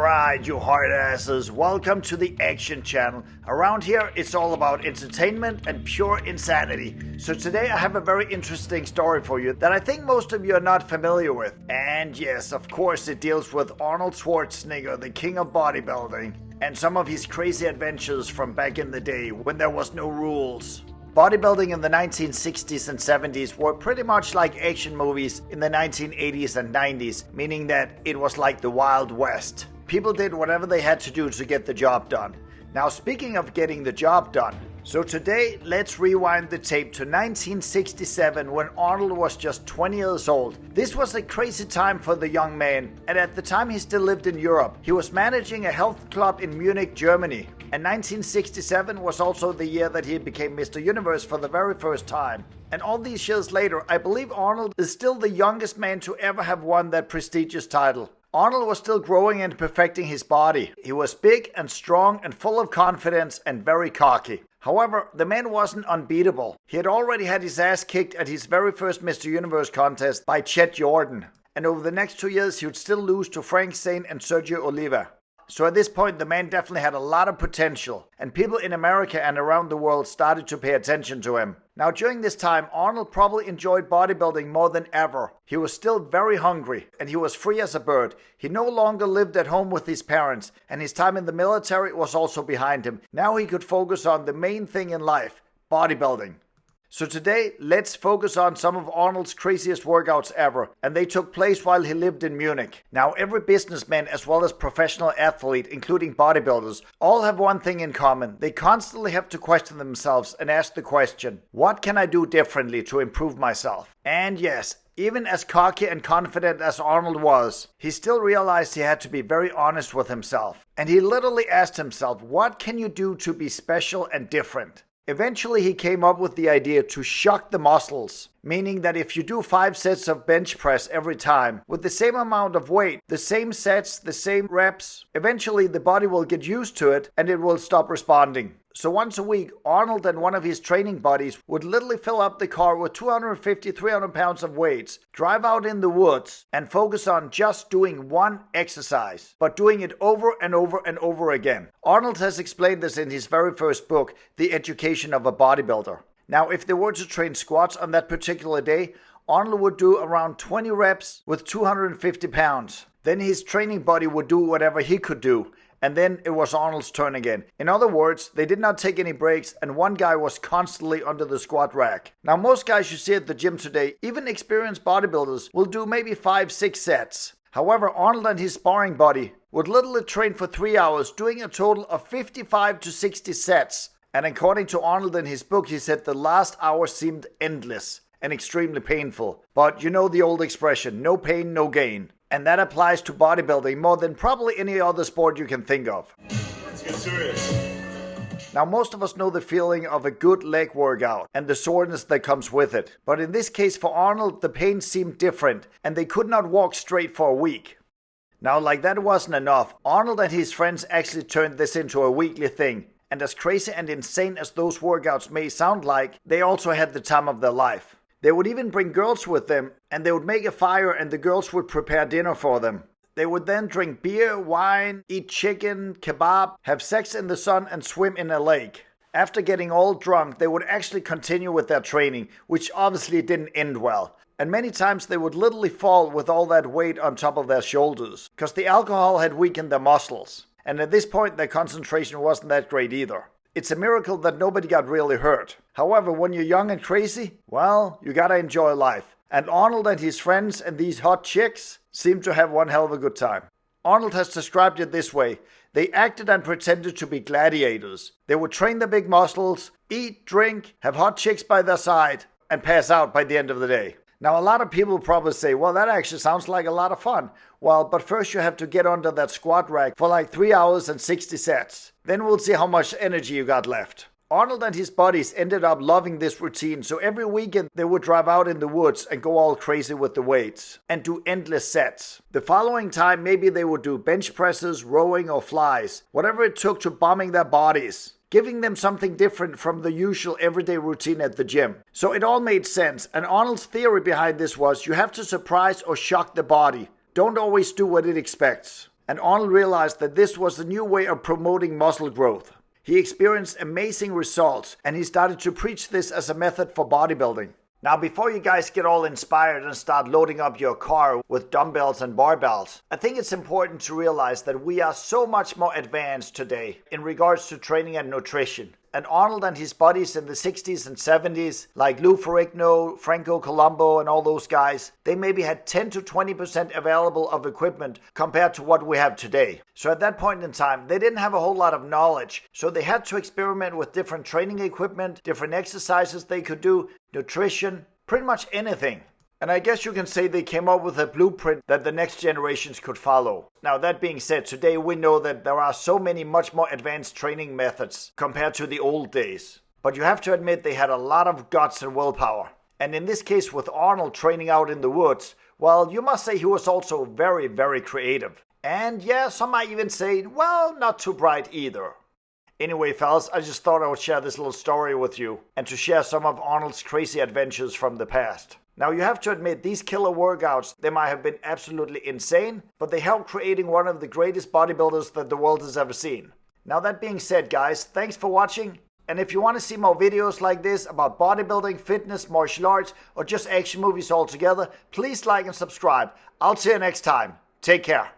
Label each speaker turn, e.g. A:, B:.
A: Alright, you hard asses, welcome to the Action Channel. Around here, it's all about entertainment and pure insanity. So today I have a very interesting story for you that I think most of you are not familiar with. And yes, of course it deals with Arnold Schwarzenegger, the king of bodybuilding, and some of his crazy adventures from back in the day when there was no rules. Bodybuilding in the 1960s and 70s were pretty much like action movies in the 1980s and 90s, meaning that it was like the Wild West. People did whatever they had to do to get the job done. Now, speaking of getting the job done, so today let's rewind the tape to 1967 when Arnold was just 20 years old. This was a crazy time for the young man, and at the time he still lived in Europe. He was managing a health club in Munich, Germany. And 1967 was also the year that he became Mr. Universe for the very first time. And all these years later, I believe Arnold is still the youngest man to ever have won that prestigious title. Arnold was still growing and perfecting his body. He was big and strong and full of confidence and very cocky. However, the man wasn't unbeatable. He had already had his ass kicked at his very first Mr. Universe contest by Chet Jordan. And over the next 2 years, he would still lose to Frank Zane and Sergio Oliva. So at this point, the man definitely had a lot of potential, and people in America and around the world started to pay attention to him. Now, during this time, Arnold probably enjoyed bodybuilding more than ever. He was still very hungry, and he was free as a bird. He no longer lived at home with his parents, and his time in the military was also behind him. Now he could focus on the main thing in life, bodybuilding. So today, let's focus on some of Arnold's craziest workouts ever, and they took place while he lived in Munich. Now, every businessman as well as professional athlete, including bodybuilders, all have one thing in common. They constantly have to question themselves and ask the question, what can I do differently to improve myself? And yes, even as cocky and confident as Arnold was, he still realized he had to be very honest with himself. And he literally asked himself, what can you do to be special and different? Eventually, he came up with the idea to shock the muscles, meaning that if you do 5 sets of bench press every time with the same amount of weight, the same sets, the same reps, eventually the body will get used to it and it will stop responding. So once a week, Arnold and one of his training buddies would literally fill up the car with 250, 300 pounds of weights, drive out in the woods, and focus on just doing one exercise, but doing it over and over and over again. Arnold has explained this in his very first book, The Education of a Bodybuilder. Now, if they were to train squats on that particular day, Arnold would do around 20 reps with 250 pounds. Then his training buddy would do whatever he could do. And then it was Arnold's turn again. In other words, they did not take any breaks and one guy was constantly under the squat rack. Now most guys you see at the gym today, even experienced bodybuilders, will do maybe 5-6 sets. However, Arnold and his sparring buddy would literally train for 3 hours, doing a total of 55 to 60 sets. And according to Arnold in his book, he said the last hour seemed endless and extremely painful. But you know the old expression, no pain, no gain. And that applies to bodybuilding more than probably any other sport you can think of.
B: Let's get serious.
A: Now, most of us know the feeling of a good leg workout and the soreness that comes with it. But in this case for Arnold, the pain seemed different and they could not walk straight for a week. Now, like that wasn't enough, Arnold and his friends actually turned this into a weekly thing. And as crazy and insane as those workouts may sound like, they also had the time of their life. They would even bring girls with them, and they would make a fire and the girls would prepare dinner for them. They would then drink beer, wine, eat chicken, kebab, have sex in the sun and swim in a lake. After getting all drunk, they would actually continue with their training, which obviously didn't end well. And many times they would literally fall with all that weight on top of their shoulders, because the alcohol had weakened their muscles. And at this point, their concentration wasn't that great either. It's a miracle that nobody got really hurt. However, when you're young and crazy, well, you gotta enjoy life. And Arnold and his friends and these hot chicks seemed to have one hell of a good time. Arnold has described it this way. They acted and pretended to be gladiators. They would train their big muscles, eat, drink, have hot chicks by their side, and pass out by the end of the day. Now, a lot of people probably say, well, that actually sounds like a lot of fun. Well, but first you have to get under that squat rack for like 3 hours and 60 sets. Then we'll see how much energy you got left. Arnold and his buddies ended up loving this routine, so every weekend they would drive out in the woods and go all crazy with the weights and do endless sets. The following time, maybe they would do bench presses, rowing or flies, whatever it took to bombing their bodies, giving them something different from the usual everyday routine at the gym. So it all made sense, and Arnold's theory behind this was you have to surprise or shock the body. Don't always do what it expects. and Arnold realized that this was a new way of promoting muscle growth. He experienced amazing results, and he started to preach this as a method for bodybuilding. Now, before you guys get all inspired and start loading up your car with dumbbells and barbells, I think it's important to realize that we are so much more advanced today in regards to training and nutrition. And Arnold and his buddies in the 60s and 70s, like Lou Ferrigno, Franco Colombo, and all those guys, they maybe had 10 to 20% available of equipment compared to what we have today. So at that point in time, they didn't have a whole lot of knowledge. So they had to experiment with different training equipment, different exercises they could do, nutrition, pretty much anything. And I guess you can say they came up with a blueprint that the next generations could follow. Now, that being said, today we know that there are so many much more advanced training methods compared to the old days. But you have to admit they had a lot of guts and willpower. And in this case with Arnold training out in the woods, well, you must say he was also very, very creative. And yeah, some might even say, well, not too bright either. Anyway, fellas, I just thought I would share this little story with you and to share some of Arnold's crazy adventures from the past. Now, you have to admit, these killer workouts, they might have been absolutely insane, but they helped creating one of the greatest bodybuilders that the world has ever seen. Now, that being said, guys, thanks for watching. And if you want to see more videos like this about bodybuilding, fitness, martial arts, or just action movies altogether, please like and subscribe. I'll see you next time. Take care.